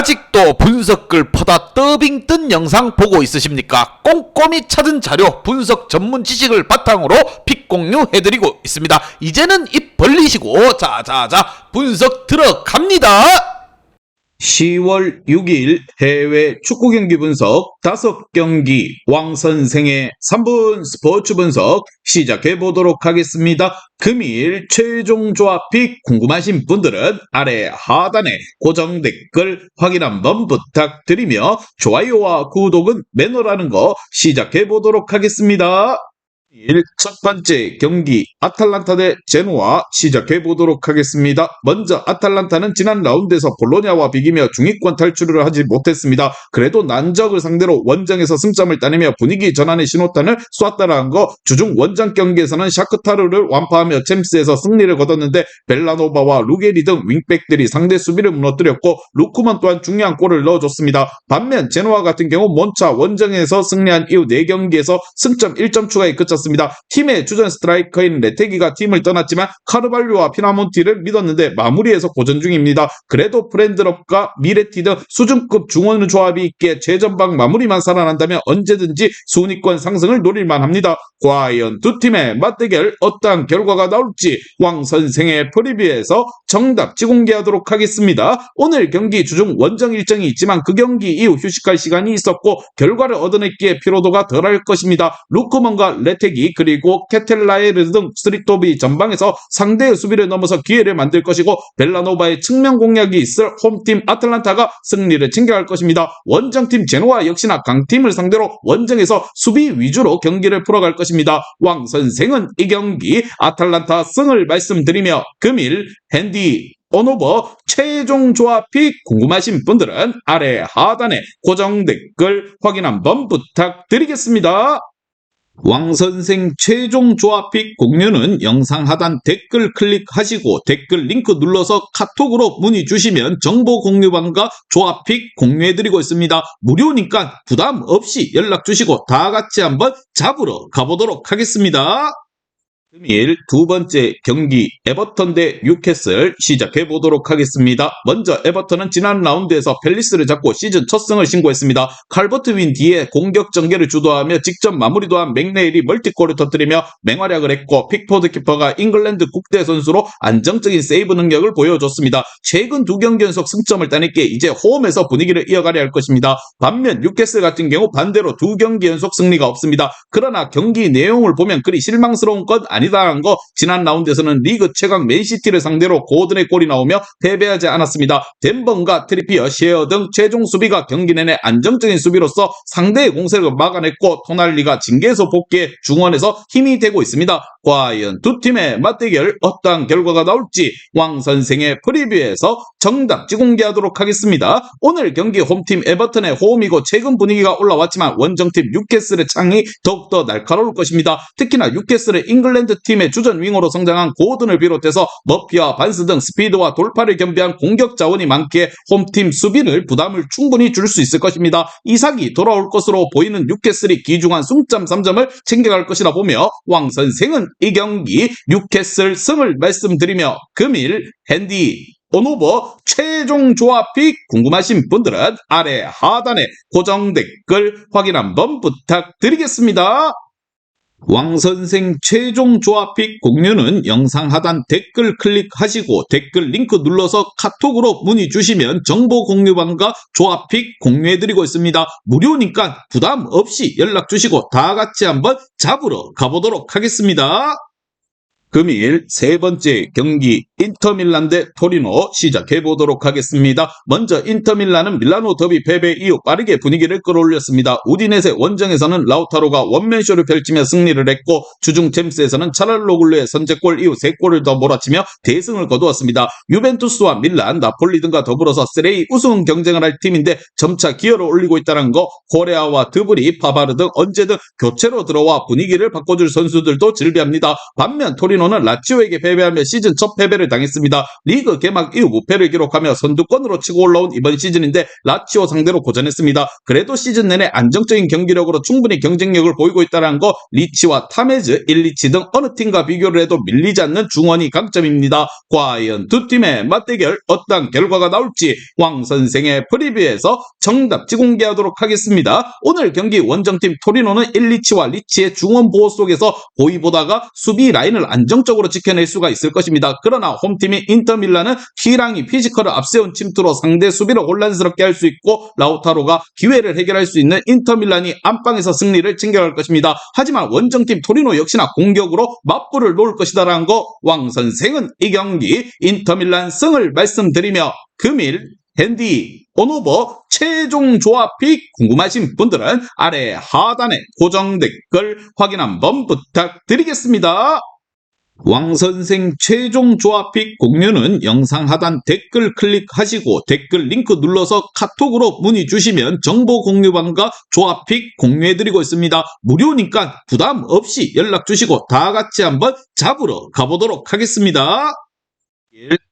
아직도 분석글 퍼다 더빙 뜬 영상 보고 있으십니까? 꼼꼼히 찾은 자료, 분석 전문 지식을 바탕으로 픽 공유해드리고 있습니다. 이제는 입 벌리시고 자자자 분석 들어갑니다. 10월 6일 해외 축구 경기 분석 5경기 왕선생의 3분 스포츠 분석 시작해 보도록 하겠습니다. 금일 최종 조합픽 궁금하신 분들은 아래 하단에 고정 댓글 확인 한번 부탁드리며 좋아요와 구독은 매너라는 거 시작해 보도록 하겠습니다. 첫 번째 경기 아탈란타 대 제노아 시작해 보도록 하겠습니다. 먼저 아탈란타는 지난 라운드에서 볼로냐와 비기며 중위권 탈출을 하지 못했습니다. 그래도 난적을 상대로 원정에서 승점을 따내며 분위기 전환의 신호탄을 쐈다라는 거, 주중 원정 경기에서는 샤크타르를 완파하며 챔스에서 승리를 거뒀는데 벨라노바와 루게리 등 윙백들이 상대 수비를 무너뜨렸고 루크먼 또한 중요한 골을 넣어줬습니다. 반면 제노아 같은 경우 몬차 원정에서 승리한 이후 4경기에서 승점 1점 추가에 그쳤습니다. 팀의 주전 스트라이커인 레테기가 팀을 떠났지만 카르발료와 피나몬티를 믿었는데 마무리에서 고전 중입니다. 그래도 프렌드럽과 미레티 등 수준급 중원 조합이 있기에 최전방 마무리만 살아난다면 언제든지 순위권 상승을 노릴만 합니다. 과연 두 팀의 맞대결 어떠한 결과가 나올지 왕선생의 프리뷰에서 정답 지공개하도록 하겠습니다. 오늘 경기 주중 원정 일정이 있지만 그 경기 이후 휴식할 시간이 있었고 결과를 얻어냈기에 피로도가 덜할 것입니다. 루크먼과 레테기 그리고 케텔라에르 등 스리토비 전방에서 상대의 수비를 넘어서 기회를 만들 것이고 벨라노바의 측면 공략이 있을 홈팀 아틀란타가 승리를 챙겨갈 것입니다. 원정팀 제노아 역시나 강팀을 상대로 원정에서 수비 위주로 경기를 풀어갈 것입니다. 왕선생은 이 경기 아틀란타 승을 말씀드리며 금일 핸디 온오버 최종 조합픽 궁금하신 분들은 아래 하단에 고정 댓글 확인 한번 부탁드리겠습니다. 왕선생 최종 조합픽 공유는 영상 하단 댓글 클릭하시고 댓글 링크 눌러서 카톡으로 문의 주시면 정보 공유방과 조합픽 공유해드리고 있습니다. 무료니까 부담 없이 연락 주시고 다 같이 한번 잡으러 가보도록 하겠습니다. 금일 두 번째 경기 에버턴 대 뉴캐슬 시작해 보도록 하겠습니다. 먼저 에버턴은 지난 라운드에서 팰리스를 잡고 시즌 첫 승을 신고했습니다. 칼버트 윈 뒤에 공격 전개를 주도하며 직접 마무리도 한 맥네일이 멀티골을 터뜨리며 맹활약을 했고 픽포드 키퍼가 잉글랜드 국대 선수로 안정적인 세이브 능력을 보여줬습니다. 최근 두 경기 연속 승점을 따냈기에 이제 홈에서 분위기를 이어가려 할 것입니다. 반면 뉴캐슬 같은 경우 반대로 두 경기 연속 승리가 없습니다. 그러나 경기 내용을 보면 그리 실망스러운 건 아니다라는 거, 지난 라운드에서는 리그 최강 맨시티를 상대로 고든의 골이 나오며 패배하지 않았습니다. 덴번과 트리피어, 셰어 등 최종 수비가 경기 내내 안정적인 수비로서 상대의 공세를 막아냈고 토날리가 징계에서 복귀해 중원에서 힘이 되고 있습니다. 과연 두 팀의 맞대결 어떠한 결과가 나올지 왕선생의 프리뷰에서 정답 지공개하도록 하겠습니다. 오늘 경기 홈팀 에버턴의 호음이고 최근 분위기가 올라왔지만 원정팀 뉴캐슬의 창이 더욱더 날카로울 것입니다. 특히나 뉴캐슬의 잉글랜드 팀의 주전 윙어로 성장한 고든을 비롯해서 머피와 반스 등 스피드와 돌파를 겸비한 공격 자원이 많기에 홈팀 수비를 부담을 충분히 줄 수 있을 것입니다. 이삭이 돌아올 것으로 보이는 뉴캐슬이 귀중한 승점 3점을 챙겨갈 것이라 보며 왕선생은 이 경기 뉴캐슬 승을 말씀드리며 금일 핸디 온오버 최종 조합픽 궁금하신 분들은 아래 하단에 고정 댓글 확인 한번 부탁드리겠습니다. 왕선생 최종 조합픽 공유는 영상 하단 댓글 클릭하시고 댓글 링크 눌러서 카톡으로 문의 주시면 정보 공유방과 조합픽 공유해드리고 있습니다. 무료니까 부담 없이 연락 주시고 다 같이 한번 잡으러 가보도록 하겠습니다. 금일 세 번째 경기 인터밀란 대 토리노 시작해 보도록 하겠습니다. 먼저 인터밀란은 밀라노 더비 패배 이후 빠르게 분위기를 끌어올렸습니다. 우디네세 원정에서는 라우타로가 원맨쇼를 펼치며 승리를 했고 주중 챔스에서는 차랄로글루의 선제골 이후 3골을 더 몰아치며 대승을 거두었습니다. 유벤투스와 밀란, 나폴리 등과 더불어서 세레이 우승 경쟁을 할 팀인데 점차 기여를 올리고 있다는 거, 코레아와 드브리, 파바르 등 언제든 교체로 들어와 분위기를 바꿔줄 선수들도 즐비합니다. 반면 토리노 토리노는 라치오에게 패배하며 시즌 첫 패배를 당했습니다. 리그 개막 이후 무패를 기록하며 선두권으로 치고 올라온 이번 시즌인데 라치오 상대로 고전했습니다. 그래도 시즌 내내 안정적인 경기력으로 충분히 경쟁력을 보이고 있다는 거 리치와 타메즈, 일리치 등 어느 팀과 비교를 해도 밀리지 않는 중원이 강점입니다. 과연 두 팀의 맞대결 어떤 결과가 나올지 왕 선생의 프리뷰에서 정답지 공개하도록 하겠습니다. 오늘 경기 원정팀 토리노는 일리치와 리치의 중원 보호 속에서 보이보다가 수비 라인을 안정적으로 지켜낼 수가 있을 것입니다. 그러나 홈팀인 인터밀란은 키랑이 피지컬을 앞세운 침투로 상대 수비를 혼란스럽게 할 수 있고 라우타로가 기회를 해결할 수 있는 인터밀란이 안방에서 승리를 챙겨갈 것입니다. 하지만 원정팀 토리노 역시나 공격으로 맞불을 놓을 것이다라는 거 왕 선생은 이 경기 인터밀란 승을 말씀드리며 금일 핸디 온오버 최종 조합픽 궁금하신 분들은 아래 하단에 고정 댓글 확인 한번 부탁드리겠습니다. 왕선생 최종 조합픽 공유는 영상 하단 댓글 클릭하시고 댓글 링크 눌러서 카톡으로 문의 주시면 정보 공유방과 조합픽 공유해드리고 있습니다. 무료니까 부담 없이 연락 주시고 다 같이 한번 잡으러 가보도록 하겠습니다.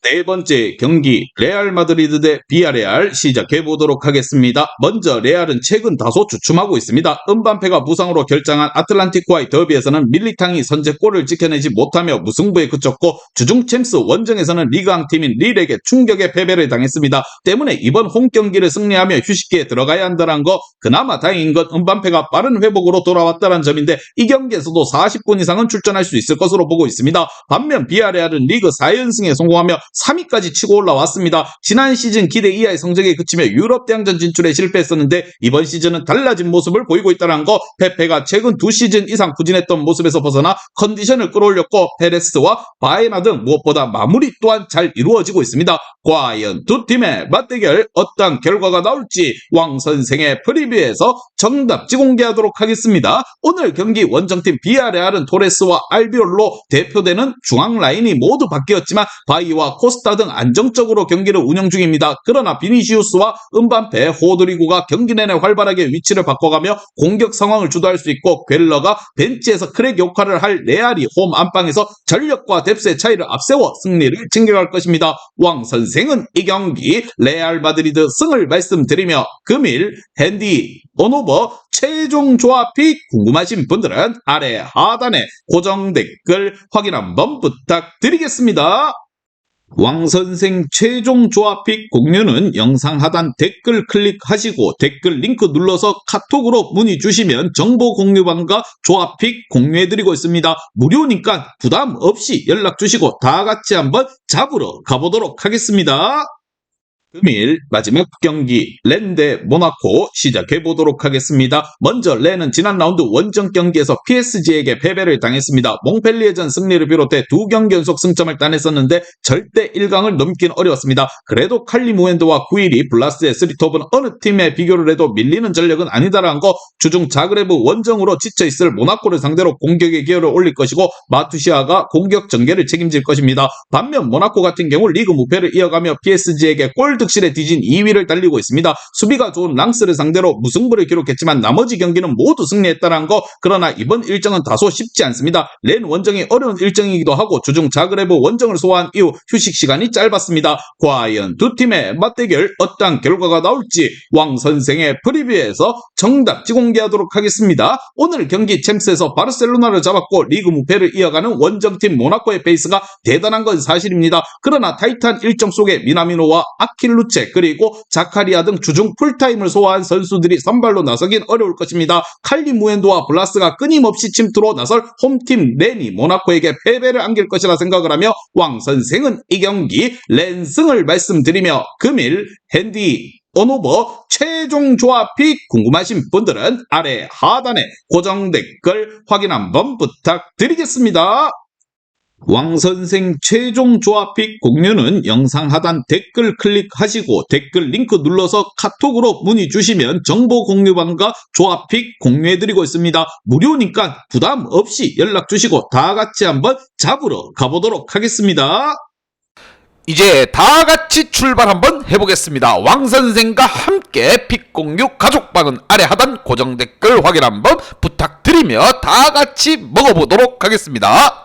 네 번째 경기 레알 마드리드 대 비아레알 시작해 보도록 하겠습니다. 먼저 레알은 최근 다소 주춤하고 있습니다. 은반페가 부상으로 결장한 아틀란티코와의 더비에서는 밀리탕이 선제골을 지켜내지 못하며 무승부에 그쳤고 주중 챔스 원정에서는 리그왕 팀인 릴에게 충격의 패배를 당했습니다. 때문에 이번 홈 경기를 승리하며 휴식기에 들어가야 한다는 거 그나마 다행인 건 은반페가 빠른 회복으로 돌아왔다는 점인데 이 경기에서도 40분 이상은 출전할 수 있을 것으로 보고 있습니다. 반면 비아레알은 리그 4연승에 성공하며 3위까지 치고 올라왔습니다. 지난 시즌 기대 이하의 성적에 그치며 유럽 대항전 진출에 실패했었는데 이번 시즌은 달라진 모습을 보이고 있다는 거 페페가 최근 2시즌 이상 부진했던 모습에서 벗어나 컨디션을 끌어올렸고 페레스와 바에나 등 무엇보다 마무리 또한 잘 이루어지고 있습니다. 과연 두 팀의 맞대결 어떤 결과가 나올지 왕 선생의 프리뷰에서 정답지 공개하도록 하겠습니다. 오늘 경기 원정팀 비아레알은 토레스와 알비올로 대표되는 중앙 라인이 모두 바뀌었지만 바이와 코스타 등 안정적으로 경기를 운영 중입니다. 그러나 비니시우스와 은반페, 호드리고가 경기 내내 활발하게 위치를 바꿔가며 공격 상황을 주도할 수 있고 궤러가 벤치에서 크랙 역할을 할 레알이 홈 안방에서 전력과 뎁스의 차이를 앞세워 승리를 챙겨갈 것입니다. 왕 선생은 이 경기 레알 마드리드 승을 말씀드리며 금일 핸디 온오버 최종 조합픽 궁금하신 분들은 아래 하단에 고정 댓글 확인 한번 부탁드리겠습니다. 왕선생 최종 조합픽 공유는 영상 하단 댓글 클릭하시고 댓글 링크 눌러서 카톡으로 문의 주시면 정보 공유방과 조합픽 공유해드리고 있습니다. 무료니까 부담 없이 연락 주시고 다 같이 한번 잡으러 가보도록 하겠습니다. 금일 마지막 경기 렌 대 모나코 시작해 보도록 하겠습니다. 먼저 렌은 지난 라운드 원정 경기에서 PSG에게 패배를 당했습니다. 몽펠리에전 승리를 비롯해 두 경기 연속 승점을 따냈었는데 절대 1강을 넘긴 어려웠습니다. 그래도 칼리 무엔도와 구일이 블라스의 스리톱은 어느 팀에 비교를 해도 밀리는 전력은 아니다라는 거 주중 자그레브 원정으로 지쳐있을 모나코를 상대로 공격의 기여를 올릴 것이고 마투시아가 공격 전개를 책임질 것입니다. 반면 모나코 같은 경우 리그 무패를 이어가며 PSG에게 골 득실에 뒤진 2위를 달리고 있습니다. 수비가 좋은 랑스를 상대로 무승부를 기록했지만 나머지 경기는 모두 승리했다는 거 그러나 이번 일정은 다소 쉽지 않습니다. 렌 원정이 어려운 일정이기도 하고 주중 자그레브 원정을 소화한 이후 휴식 시간이 짧았습니다. 과연 두 팀의 맞대결 어떤 결과가 나올지 왕 선생의 프리뷰에서 정답지 공개하도록 하겠습니다. 오늘 경기 챔스에서 바르셀로나를 잡았고 리그 무패를 이어가는 원정팀 모나코의 페이스가 대단한 건 사실입니다. 그러나 타이탄 일정 속에 미나미노와 아킬루체 그리고 자카리아 등 주중 풀타임을 소화한 선수들이 선발로 나서긴 어려울 것입니다. 칼리 무엔도와 블라스가 끊임없이 침투로 나설 홈팀 렌이 모나코에게 패배를 안길 것이라 생각을 하며 왕 선생은 이 경기 렌승을 말씀드리며 금일 핸디 온오버 최종 조합픽 궁금하신 분들은 아래 하단에 고정 댓글 확인 한번 부탁드리겠습니다. 왕선생 최종 조합픽 공유는 영상 하단 댓글 클릭하시고 댓글 링크 눌러서 카톡으로 문의 주시면 정보 공유방과 조합픽 공유해드리고 있습니다. 무료니까 부담 없이 연락 주시고 다 같이 한번 잡으러 가보도록 하겠습니다. 이제 다 같이 출발 한번 해보겠습니다. 왕선생과 함께 픽공유 가족방은 아래 하단 고정 댓글 확인 한번 부탁드리며 다 같이 먹어보도록 하겠습니다.